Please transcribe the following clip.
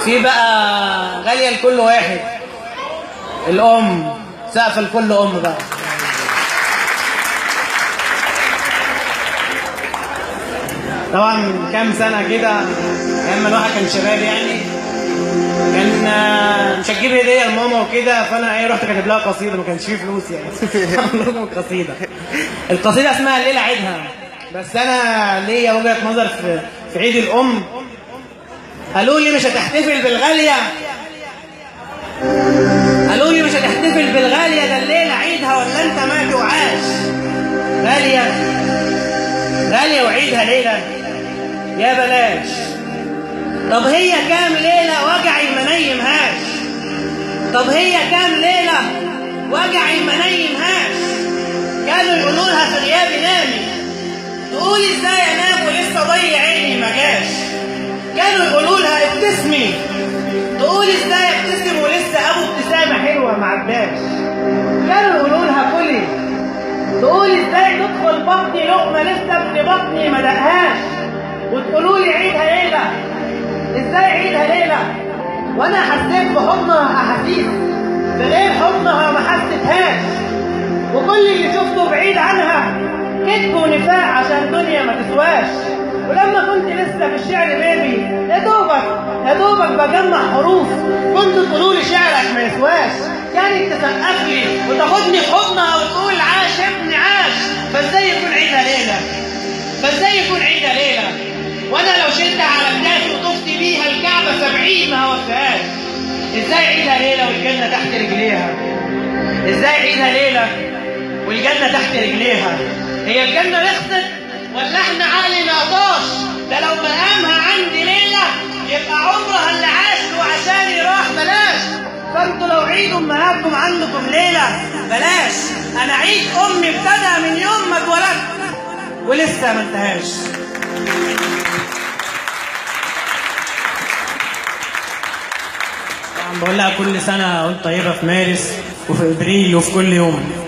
في بقى غالية لكل واحد، الأم، سقف لكل أم بقى. طبعا كام سنة كده لما الواحد كان شباب يعني، كان مش هتجيب هدية لماما وكده، فأنا رحت كاتب لها قصيدة، ما كانش فيه فلوس يعني. عملوا لهم قصيدة. القصيدة اسمها الليلة عيدها، بس أنا ليا وجهة نظر في عيد الأم. قالوا لي مش هتحتفل بالغالية، قالوا لي مش هتحتفل بالغالية، ده الليلة عيدها ولا أنت ما توعاش. غالية غالية وعيدها ليلة، يا بلاش. طب هي كام ليلة وجعي ما نيمهاش، طب هي كام ليلة وجعي ما نيمهاش. كانوا يقولوا لها في غيابي نامي، تقول ازاي انام ولسه ضيع عيني ما جاش. كانوا يقولوا لها ابتسمي، تقول ازاي ابتسم ولسه ابو ابتسامة حلوة ما عداش. كانوا يقولوا لها كلي، تقول ازاي تدخل بطني لقمة لسه ابن بطني ما دقهاش. وتقولوا لي عيدها ليلة، ازاي عيدها ليلة وانا حسيت بحضنها احاسيس في غير حضنها ما حسيتهاش. وكل اللي شفته بعيد عنها كذب ونفاق عشان دنيا ما تسواش. ولما كنت لسه في الشعر بيبي يا دوبك بجمع حروف، كنتوا تقولوا لي شعرك ما يسواش. كانت تسقف لي وتاخدني في حضنها وتقول عاش ابني عاش. فازاي يكون عيدها ليلة، فازاي يكون عيدها ليلة وانا لو شلت على كتافي وطفت بيها الكعبة 70 ما وفقهاش. ازاي عيدها ليلة والجنة تحت رجليها، ازاي عيدها ليلة والجنة تحت رجليها. هي الجنة رخصت ولا احنا عقلنا طاش؟ ده لو مقامها عندي ليلة يبقى عمرها اللي عاش وعشاني راح بلاش. فانتوا لو عيد امهاتكم عندكم ليلة بلاش. انا عيد امي ابتدى من يوم ما اتولدت ولسه ما انتهاش. طبعا بقول لها كل سنة وانت طيبة في مارس وفي ابريل وفي كل يوم.